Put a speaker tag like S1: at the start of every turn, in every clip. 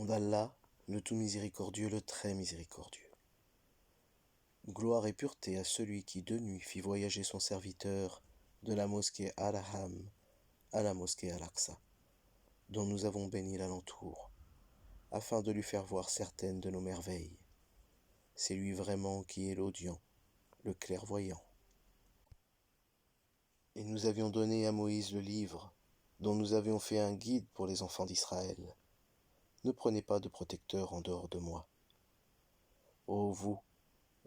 S1: d'Allah, le tout miséricordieux, le très miséricordieux. Gloire et pureté à celui qui de nuit fit voyager son serviteur de la mosquée Al-Ham à la mosquée Al-Aqsa, dont nous avons béni l'alentour, afin de lui faire voir certaines de nos merveilles. C'est lui vraiment qui est l'audient, le clairvoyant. Et nous avions donné à Moïse le livre, dont nous avions fait un guide pour les enfants d'Israël. Ne prenez pas de protecteur en dehors de moi. Ô vous,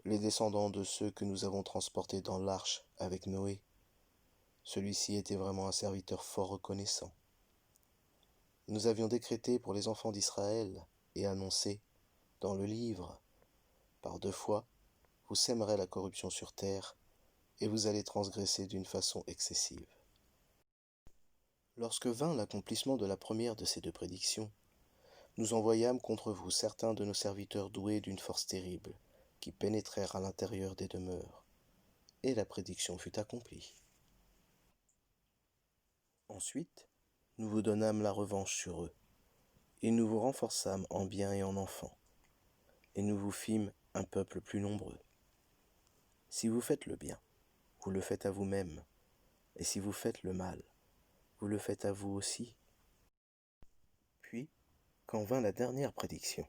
S1: les descendants de ceux que nous avons transportés dans l'arche avec Noé, celui-ci était vraiment un serviteur fort reconnaissant. Nous avions décrété pour les enfants d'Israël et annoncé dans le livre, par 2 fois, vous sèmerez la corruption sur terre et vous allez transgresser d'une façon excessive. Lorsque vint l'accomplissement de la première de ces 2 prédictions, nous envoyâmes contre vous certains de nos serviteurs doués d'une force terrible, qui pénétrèrent à l'intérieur des demeures, et la prédiction fut accomplie. Ensuite, nous vous donnâmes la revanche sur eux, et nous vous renforçâmes en biens et en enfants, et nous vous fîmes un peuple plus nombreux. Si vous faites le bien, vous le faites à vous-même, et si vous faites le mal, vous le faites à vous aussi. Puis, quand vint la dernière prédiction,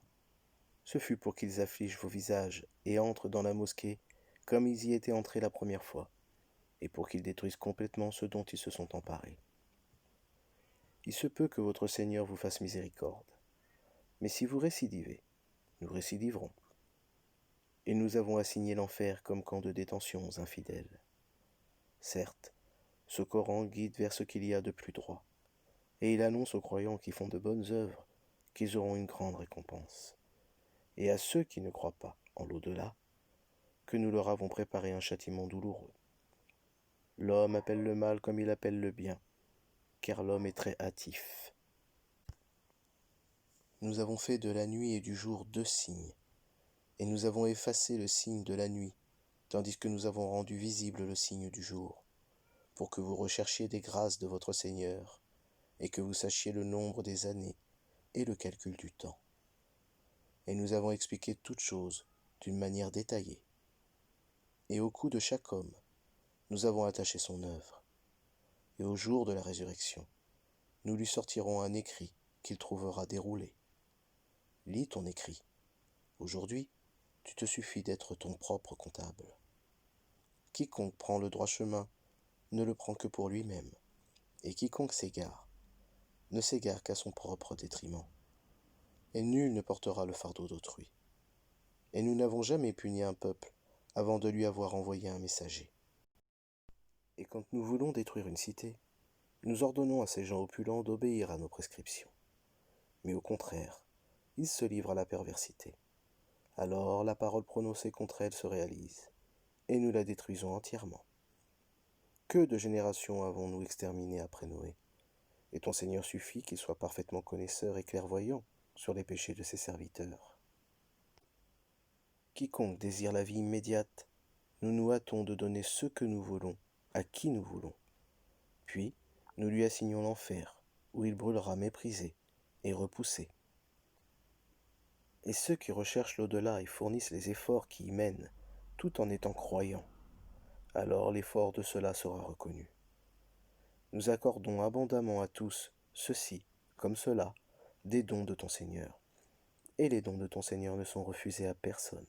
S1: ce fut pour qu'ils affligent vos visages et entrent dans la mosquée comme ils y étaient entrés la première fois, et pour qu'ils détruisent complètement ce dont ils se sont emparés. Il se peut que votre Seigneur vous fasse miséricorde, mais si vous récidivez, nous récidiverons. Et nous avons assigné l'enfer comme camp de détention aux infidèles. Certes, ce Coran guide vers ce qu'il y a de plus droit, et il annonce aux croyants qui font de bonnes œuvres qu'ils auront une grande récompense, et à ceux qui ne croient pas en l'au-delà, que nous leur avons préparé un châtiment douloureux. L'homme appelle le mal comme il appelle le bien, car l'homme est très hâtif. Nous avons fait de la nuit et du jour 2 signes, et nous avons effacé le signe de la nuit, tandis que nous avons rendu visible le signe du jour, pour que vous recherchiez des grâces de votre Seigneur, et que vous sachiez le nombre des années et le calcul du temps. Et nous avons expliqué toutes choses d'une manière détaillée. Et au cou de chaque homme, nous avons attaché son œuvre. Et au jour de la résurrection, nous lui sortirons un écrit qu'il trouvera déroulé. Lis ton écrit. Aujourd'hui, tu te suffis d'être ton propre comptable. Quiconque prend le droit chemin ne le prend que pour lui-même, et quiconque s'égare ne s'égare qu'à son propre détriment. Et nul ne portera le fardeau d'autrui. Et nous n'avons jamais puni un peuple avant de lui avoir envoyé un messager. Et quand nous voulons détruire une cité, nous ordonnons à ces gens opulents d'obéir à nos prescriptions. Mais au contraire, ils se livrent à la perversité. Alors la parole prononcée contre elle se réalise, et nous la détruisons entièrement. Que de générations avons-nous exterminées après Noé? Et ton Seigneur suffit qu'il soit parfaitement connaisseur et clairvoyant sur les péchés de ses serviteurs. Quiconque désire la vie immédiate, nous nous hâtons de donner ce que nous voulons à qui nous voulons. Puis, nous lui assignons l'enfer, où il brûlera méprisé et repoussé. Et ceux qui recherchent l'au-delà et fournissent les efforts qui y mènent, tout en étant croyants, alors l'effort de cela sera reconnu. Nous accordons abondamment à tous, ceci comme cela, des dons de ton Seigneur. Et les dons de ton Seigneur ne sont refusés à personne.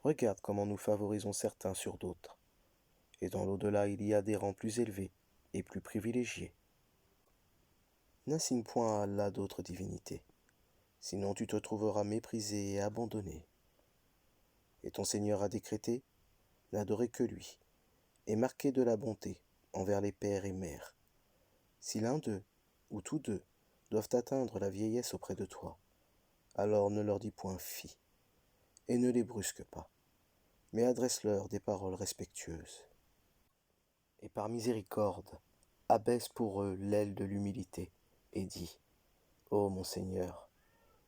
S1: Regarde comment nous favorisons certains sur d'autres. Et dans l'au-delà, il y a des rangs plus élevés et plus privilégiés. N'assigne point à Allah d'autres divinités, sinon tu te trouveras méprisé et abandonné. Et ton Seigneur a décrété, n'adorer que lui, et marquer de la bonté envers les pères et mères. Si l'un d'eux, ou tous deux, doivent atteindre la vieillesse auprès de toi, alors ne leur dis point fi, et ne les brusque pas, mais adresse-leur des paroles respectueuses. Et par miséricorde, abaisse pour eux l'aile de l'humilité, et dis, ô mon Seigneur,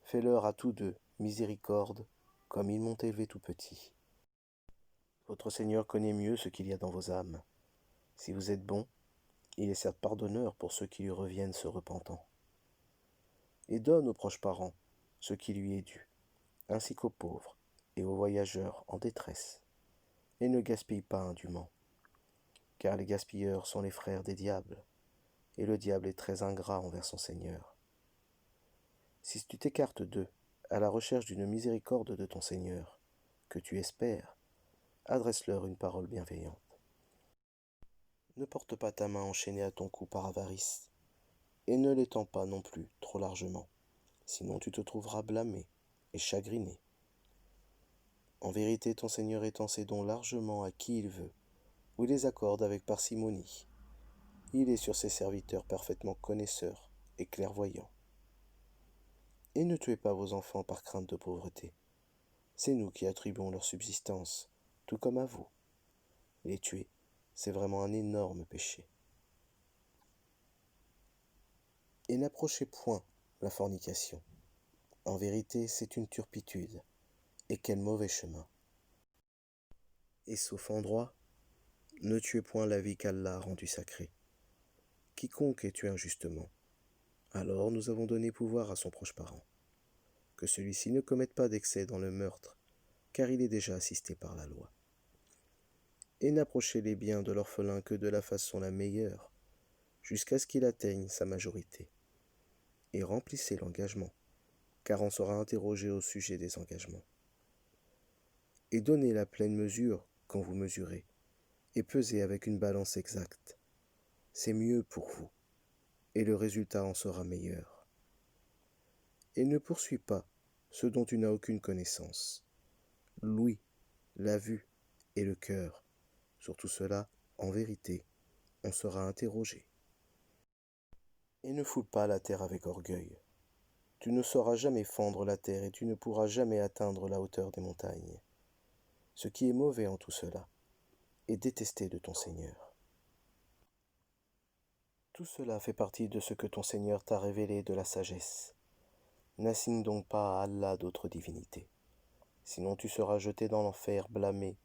S1: fais-leur à tous deux miséricorde, comme ils m'ont élevé tout petit. Votre Seigneur connaît mieux ce qu'il y a dans vos âmes. Si vous êtes bons, il est certes pardonneur pour ceux qui lui reviennent se repentant. et donne aux proches parents ce qui lui est dû, ainsi qu'aux pauvres et aux voyageurs en détresse, et ne gaspille pas indûment, car les gaspilleurs sont les frères des diables, et le diable est très ingrat envers son Seigneur. Si tu t'écartes d'eux, à la recherche d'une miséricorde de ton Seigneur, que tu espères, adresse-leur une parole bienveillante. Ne porte pas ta main enchaînée à ton cou par avarice, et ne l'étends pas non plus trop largement, sinon tu te trouveras blâmé et chagriné. En vérité, ton Seigneur étend ses dons largement à qui il veut, ou les accorde avec parcimonie. Il est sur ses serviteurs parfaitement connaisseurs et clairvoyants. Et ne tuez pas vos enfants par crainte de pauvreté. C'est nous qui attribuons leur subsistance, tout comme à vous. Les tuer, c'est vraiment un énorme péché. Et n'approchez point la fornication. En vérité, c'est une turpitude, et quel mauvais chemin. Et sauf en droit, ne tuez point la vie qu'Allah a rendue sacrée. Quiconque est tué injustement, alors nous avons donné pouvoir à son proche parent. Que celui-ci ne commette pas d'excès dans le meurtre, car il est déjà assisté par la loi. Et n'approchez les biens de l'orphelin que de la façon la meilleure, jusqu'à ce qu'il atteigne sa majorité. Et remplissez l'engagement, car on sera interrogé au sujet des engagements. Et donnez la pleine mesure quand vous mesurez, et pesez avec une balance exacte. C'est mieux pour vous, et le résultat en sera meilleur. Et ne poursuis pas ce dont tu n'as aucune connaissance. L'ouïe, la vue et le cœur, sur tout cela, en vérité, on sera interrogé. Et ne foule pas la terre avec orgueil. Tu ne sauras jamais fendre la terre et tu ne pourras jamais atteindre la hauteur des montagnes. Ce qui est mauvais en tout cela est détesté de ton Seigneur. Tout cela fait partie de ce que ton Seigneur t'a révélé de la sagesse. N'assigne donc pas à Allah d'autres divinités, sinon tu seras jeté dans l'enfer blâmé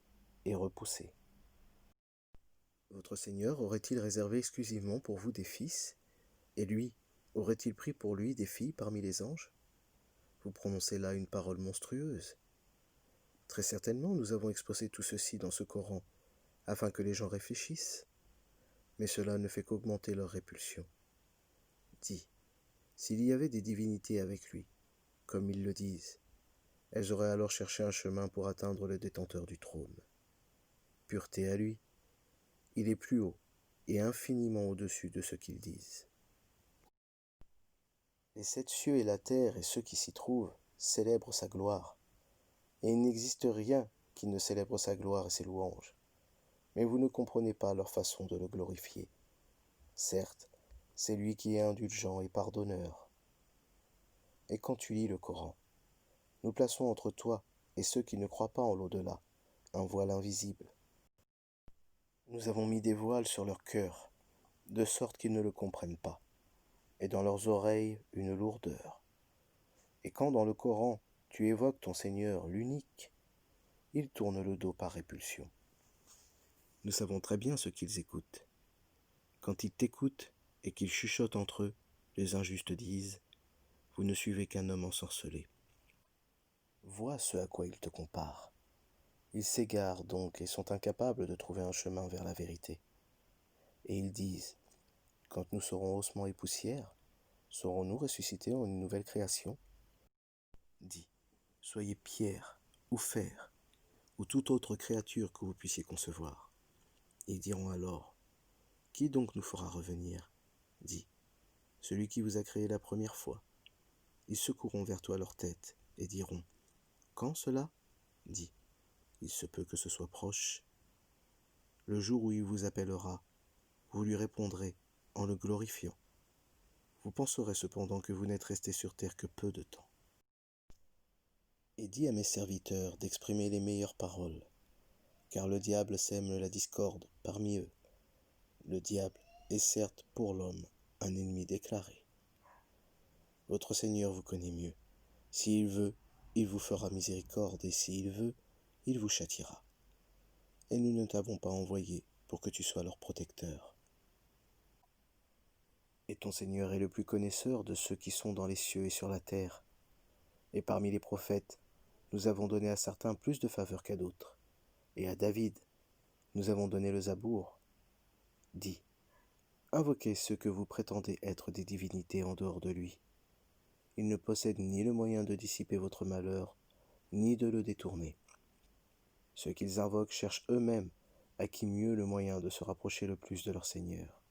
S1: et repoussé. Votre Seigneur aurait-il réservé exclusivement pour vous des fils, et lui, aurait-il pris pour lui des filles parmi les anges? Vous prononcez là une parole monstrueuse. Très certainement, nous avons exposé tout ceci dans ce Coran, afin que les gens réfléchissent, mais cela ne fait qu'augmenter leur répulsion. Dis, s'il y avait des divinités avec lui, comme ils le disent, elles auraient alors cherché un chemin pour atteindre le détenteur du trône. Pureté à lui, il est plus haut et infiniment au-dessus de ce qu'ils disent. Les 7 cieux et la terre et ceux qui s'y trouvent célèbrent sa gloire, et il n'existe rien qui ne célèbre sa gloire et ses louanges, mais vous ne comprenez pas leur façon de le glorifier. Certes, c'est lui qui est indulgent et pardonneur. Et quand tu lis le Coran, nous plaçons entre toi et ceux qui ne croient pas en l'au-delà un voile invisible. Nous avons mis des voiles sur leur cœur, de sorte qu'ils ne le comprennent pas, et dans leurs oreilles une lourdeur. Et quand dans le Coran tu évoques ton Seigneur l'unique, ils tournent le dos par répulsion. Nous savons très bien ce qu'ils écoutent. Quand ils t'écoutent et qu'ils chuchotent entre eux, les injustes disent « Vous ne suivez qu'un homme ensorcelé ». Vois ce à quoi ils te comparent. Ils s'égarent donc et sont incapables de trouver un chemin vers la vérité. Et ils disent « Quand nous serons ossements et poussière, serons-nous ressuscités en une nouvelle création ?» Dis, soyez pierre ou fer, ou toute autre créature que vous puissiez concevoir. Ils diront alors, qui donc nous fera revenir? Dis, celui qui vous a créé la première fois. Ils secourront vers toi leur tête et diront, quand cela? Dis, il se peut que ce soit proche. Le jour où il vous appellera, vous lui répondrez en le glorifiant. Vous penserez cependant que vous n'êtes resté sur terre que peu de temps. Et dis à mes serviteurs d'exprimer les meilleures paroles, car le diable sème la discorde parmi eux. Le diable est certes pour l'homme un ennemi déclaré. Votre Seigneur vous connaît mieux. S'il veut, il vous fera miséricorde, et s'il veut, il vous châtiera. Et nous ne t'avons pas envoyé pour que tu sois leur protecteur. Et ton Seigneur est le plus connaisseur de ceux qui sont dans les cieux et sur la terre. Et parmi les prophètes, nous avons donné à certains plus de faveur qu'à d'autres. Et à David, nous avons donné le Zabour. Dis, invoquez ceux que vous prétendez être des divinités en dehors de lui. Ils ne possèdent ni le moyen de dissiper votre malheur, ni de le détourner. Ceux qu'ils invoquent cherchent eux-mêmes à qui mieux le moyen de se rapprocher le plus de leur Seigneur.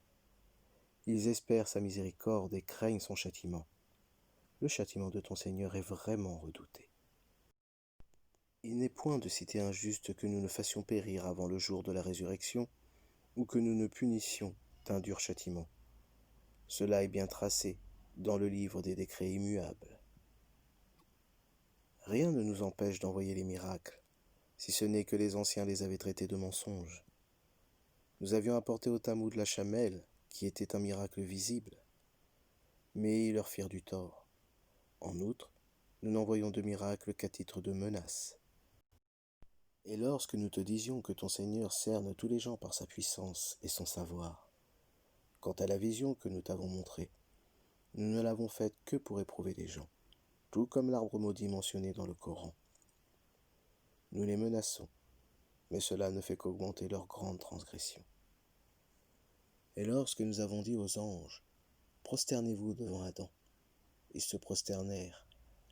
S1: Ils espèrent sa miséricorde et craignent son châtiment. Le châtiment de ton Seigneur est vraiment redouté. Il n'est point de cité injuste que nous ne fassions périr avant le jour de la résurrection, ou que nous ne punissions d'un dur châtiment. Cela est bien tracé dans le livre des décrets immuables. Rien ne nous empêche d'envoyer les miracles, si ce n'est que les anciens les avaient traités de mensonges. Nous avions apporté au Tamoud la chamelle, qui était un miracle visible, mais ils leur firent du tort. En outre, nous n'envoyons de miracle qu'à titre de menace. Et lorsque nous te disions que ton Seigneur cerne tous les gens par sa puissance et son savoir, quant à la vision que nous t'avons montrée, nous ne l'avons faite que pour éprouver les gens, tout comme l'arbre maudit mentionné dans le Coran. Nous les menaçons, mais cela ne fait qu'augmenter leur grande transgression. Et lorsque nous avons dit aux anges, prosternez-vous devant Adam, ils se prosternèrent,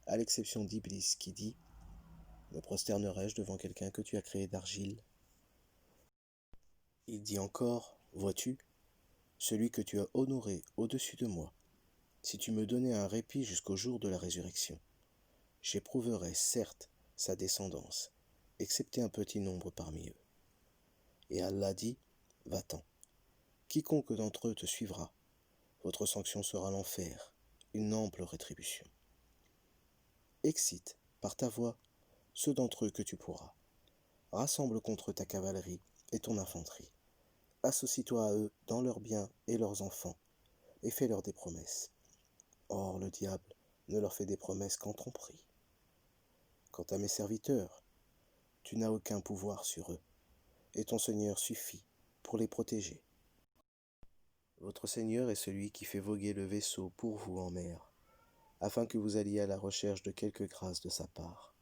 S1: à l'exception d'Iblis qui dit, me prosternerai-je devant quelqu'un que tu as créé d'argile? Il dit encore, vois-tu, celui que tu as honoré au-dessus de moi, si tu me donnais un répit jusqu'au jour de la résurrection, j'éprouverais certes sa descendance, excepté un petit nombre parmi eux. Et Allah dit, va-t'en, quiconque d'entre eux te suivra, votre sanction sera l'enfer, une ample rétribution. Excite, par ta voix, ceux d'entre eux que tu pourras. Rassemble contre ta cavalerie et ton infanterie. Associe-toi à eux dans leurs biens et leurs enfants, et fais-leur des promesses. Or, le diable ne leur fait des promesses qu'en tromperie. Quant à mes serviteurs, tu n'as aucun pouvoir sur eux, et ton Seigneur suffit pour les protéger. Votre Seigneur est celui qui fait voguer le vaisseau pour vous en mer, afin que vous alliez à la recherche de quelque grâce de sa part.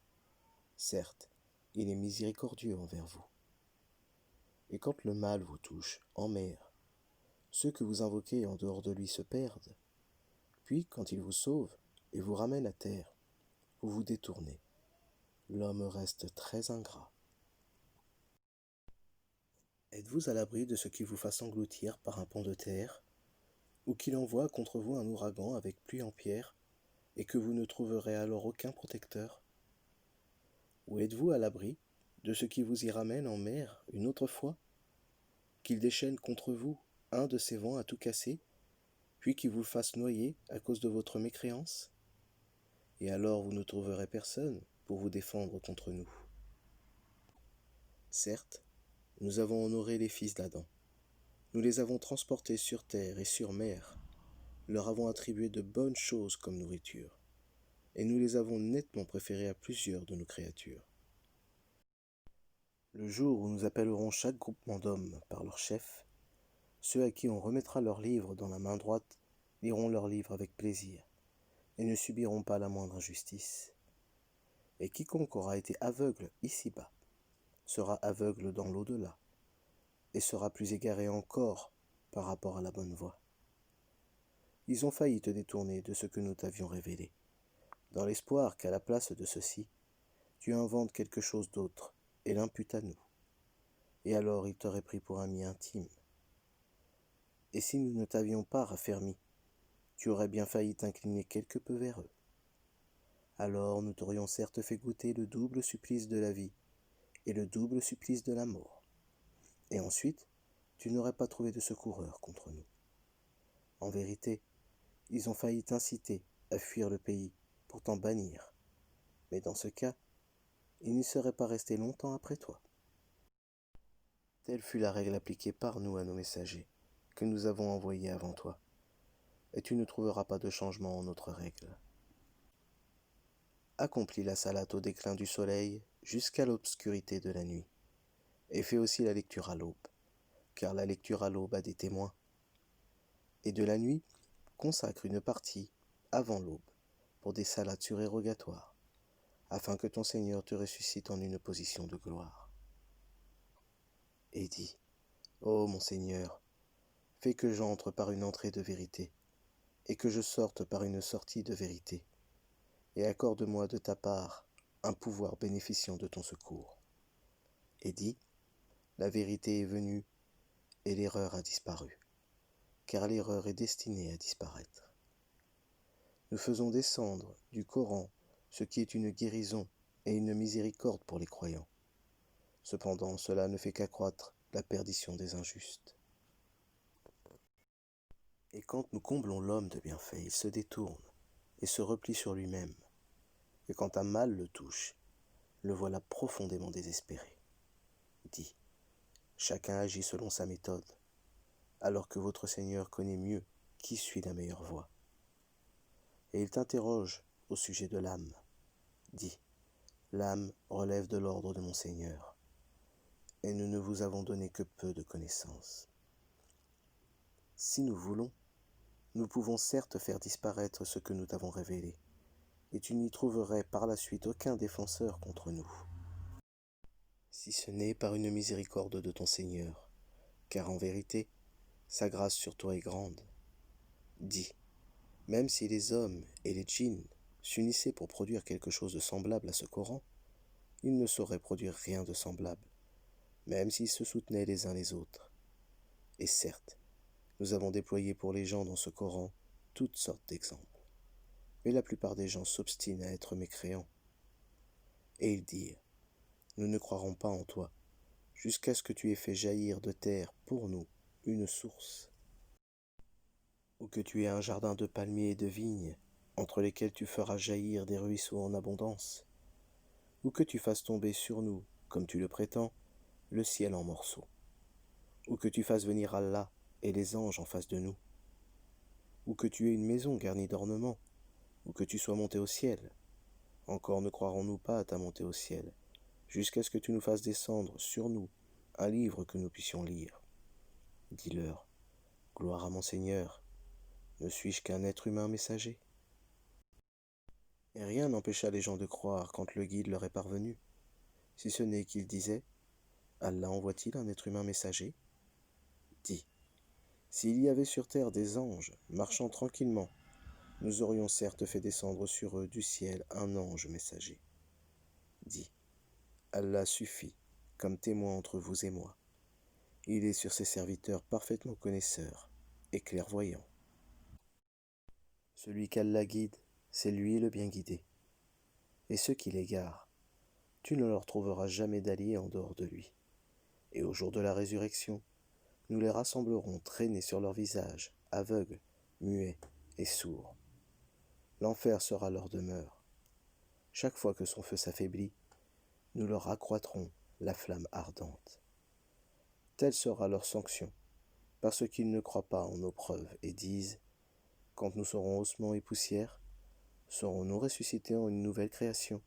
S1: Certes, il est miséricordieux envers vous. Et quand le mal vous touche en mer, ceux que vous invoquez en dehors de lui se perdent. Puis, quand il vous sauve et vous ramène à terre, vous vous détournez. L'homme reste très ingrat. Êtes-vous à l'abri de ce qui vous fasse engloutir par un pan de terre, ou qu'il envoie contre vous un ouragan avec pluie en pierre, et que vous ne trouverez alors aucun protecteur? Ou êtes-vous à l'abri de ce qui vous y ramène en mer une autre fois, qu'il déchaîne contre vous un de ces vents à tout casser, puis qu'il vous fasse noyer à cause de votre mécréance? Et alors vous ne trouverez personne pour vous défendre contre nous. Certes, nous avons honoré les fils d'Adam. Nous les avons transportés sur terre et sur mer, leur avons attribué de bonnes choses comme nourriture, et nous les avons nettement préférés à plusieurs de nos créatures. Le jour où nous appellerons chaque groupement d'hommes par leur chef, ceux à qui on remettra leur livre dans la main droite liront leur livre avec plaisir, et ne subiront pas la moindre injustice. Et quiconque aura été aveugle ici-bas sera aveugle dans l'au-delà, et sera plus égaré encore par rapport à la bonne voie. Ils ont failli te détourner de ce que nous t'avions révélé, dans l'espoir qu'à la place de ceci, tu inventes quelque chose d'autre et l'imputes à nous. Et alors ils t'auraient pris pour ami intime. Et si nous ne t'avions pas raffermi, tu aurais bien failli t'incliner quelque peu vers eux. Alors nous t'aurions certes fait goûter le double supplice de la vie et le double supplice de la mort. Et ensuite, tu n'aurais pas trouvé de secoureur contre nous. En vérité, ils ont failli t'inciter à fuir le pays pour t'en bannir. Mais dans ce cas, ils n'y seraient pas restés longtemps après toi. Telle fut la règle appliquée par nous à nos messagers, que nous avons envoyés avant toi, et tu ne trouveras pas de changement en notre règle. Accomplis la salate au déclin du soleil jusqu'à l'obscurité de la nuit, et fais aussi la lecture à l'aube, car la lecture à l'aube a des témoins. Et de la nuit, consacre une partie avant l'aube pour des salades surérogatoires, afin que ton Seigneur te ressuscite en une position de gloire. Et dis, ô mon Seigneur, fais que j'entre par une entrée de vérité, et que je sorte par une sortie de vérité, et accorde-moi de ta part un pouvoir bénéficiant de ton secours. Et dis, la vérité est venue, et l'erreur a disparu, car l'erreur est destinée à disparaître. Nous faisons descendre du Coran ce qui est une guérison et une miséricorde pour les croyants. Cependant, cela ne fait qu'accroître la perdition des injustes. Et quand nous comblons l'homme de bienfaits, il se détourne et se replie sur lui-même. Et quand un mal le touche, le voilà profondément désespéré. Dis, chacun agit selon sa méthode, alors que votre Seigneur connaît mieux qui suit la meilleure voie. Et il t'interroge au sujet de l'âme. Dis, l'âme relève de l'ordre de mon Seigneur, et nous ne vous avons donné que peu de connaissances. Si nous voulons, nous pouvons certes faire disparaître ce que nous t'avons révélé, et tu n'y trouverais par la suite aucun défenseur contre nous, si ce n'est par une miséricorde de ton Seigneur, car en vérité, sa grâce sur toi est grande. Dis, même si les hommes et les djinns s'unissaient pour produire quelque chose de semblable à ce Coran, ils ne sauraient produire rien de semblable, même s'ils se soutenaient les uns les autres. Et certes, nous avons déployé pour les gens dans ce Coran toutes sortes d'exemples, mais la plupart des gens s'obstinent à être mécréants. Et ils dirent, nous ne croirons pas en toi, jusqu'à ce que tu aies fait jaillir de terre pour nous une source, ou que tu aies un jardin de palmiers et de vignes, entre lesquels tu feras jaillir des ruisseaux en abondance, ou que tu fasses tomber sur nous, comme tu le prétends, le ciel en morceaux, ou que tu fasses venir Allah et les anges en face de nous, ou que tu aies une maison garnie d'ornements, ou que tu sois monté au ciel. Encore ne croirons-nous pas à ta montée au ciel, jusqu'à ce que tu nous fasses descendre sur nous un livre que nous puissions lire. Dis-leur, gloire à mon Seigneur, ne suis-je qu'un être humain messager? Et rien n'empêcha les gens de croire quand le guide leur est parvenu, si ce n'est qu'ils disaient, Allah envoie-t-il un être humain messager? Dis, s'il y avait sur terre des anges marchant tranquillement, nous aurions certes fait descendre sur eux du ciel un ange messager. Dis, Allah suffit comme témoin entre vous et moi. Il est sur ses serviteurs parfaitement connaisseurs et clairvoyants. Celui qu'Allah guide, c'est lui le bien guidé. Et ceux qui l'égarent, tu ne leur trouveras jamais d'alliés en dehors de lui. Et au jour de la résurrection, nous les rassemblerons traînés sur leur visage, aveugles, muets et sourds. L'enfer sera leur demeure. Chaque fois que son feu s'affaiblit, nous leur accroîtrons la flamme ardente. Telle sera leur sanction, parce qu'ils ne croient pas en nos preuves et disent, quand nous serons ossements et poussière, serons-nous ressuscités en une nouvelle création?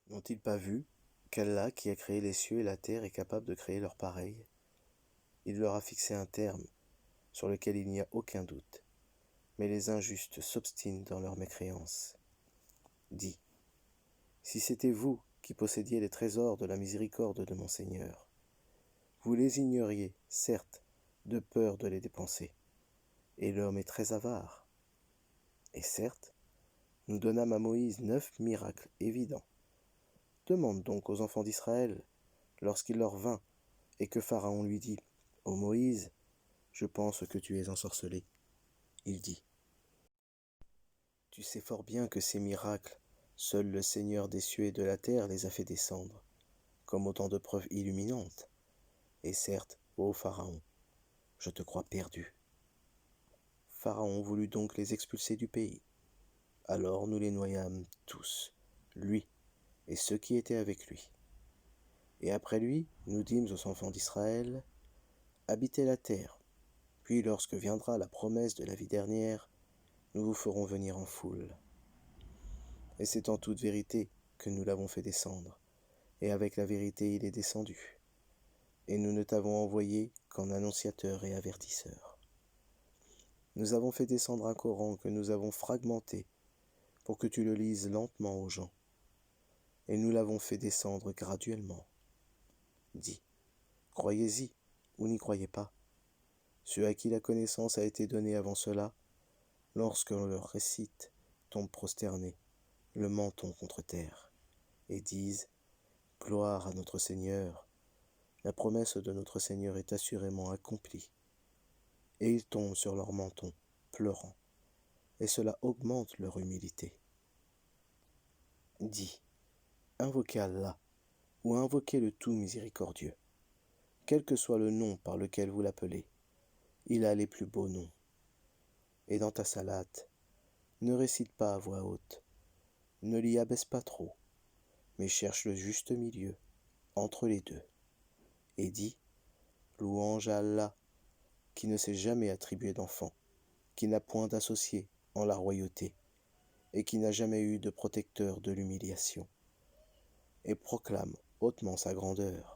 S1: N'ont-ils pas vu qu'Allah qui a créé les cieux et la terre est capable de créer leur pareil? Il leur a fixé un terme sur lequel il n'y a aucun doute, mais les injustes s'obstinent dans leur mécréance. Dis, si c'était vous qui possédiez les trésors de la miséricorde de mon Seigneur, vous les ignoriez, certes, de peur de les dépenser, et l'homme est très avare. Et certes, nous donnâmes à Moïse 9 miracles évidents. Demande donc aux enfants d'Israël, lorsqu'il leur vint, et que Pharaon lui dit, « Ô Moïse, je pense que tu es ensorcelé. » Il dit, « Tu sais fort bien que ces miracles, seul le Seigneur des cieux et de la terre les a fait descendre, comme autant de preuves illuminantes. Et certes, ô Pharaon, je te crois perdu. » Pharaon voulut donc les expulser du pays. Alors nous les noyâmes tous, lui et ceux qui étaient avec lui. Et après lui, nous dîmes aux enfants d'Israël, habitez la terre, puis lorsque viendra la promesse de la vie dernière, nous vous ferons venir en foule. Et c'est en toute vérité que nous l'avons fait descendre, et avec la vérité il est descendu. Et nous ne t'avons envoyé qu'en annonciateur et avertisseur. Nous avons fait descendre un Coran que nous avons fragmenté pour que tu le lises lentement aux gens, et nous l'avons fait descendre graduellement. Dis, croyez-y ou n'y croyez pas. Ceux à qui la connaissance a été donnée avant cela, lorsque l'on leur récite, tombent prosternés, le menton contre terre, et disent « Gloire à notre Seigneur, la promesse de notre Seigneur est assurément accomplie. » Et ils tombent sur leur menton, pleurant, et cela augmente leur humilité. Dis, invoquez Allah, ou invoquez le tout miséricordieux, quel que soit le nom par lequel vous l'appelez, il a les plus beaux noms. Et dans ta salate, ne récite pas à voix haute, ne l'y abaisse pas trop, mais cherche le juste milieu, entre les deux, et dis, louange à Allah, qui ne s'est jamais attribué d'enfant, qui n'a point d'associé en la royauté, et qui n'a jamais eu de protecteur de l'humiliation, et proclame hautement sa grandeur.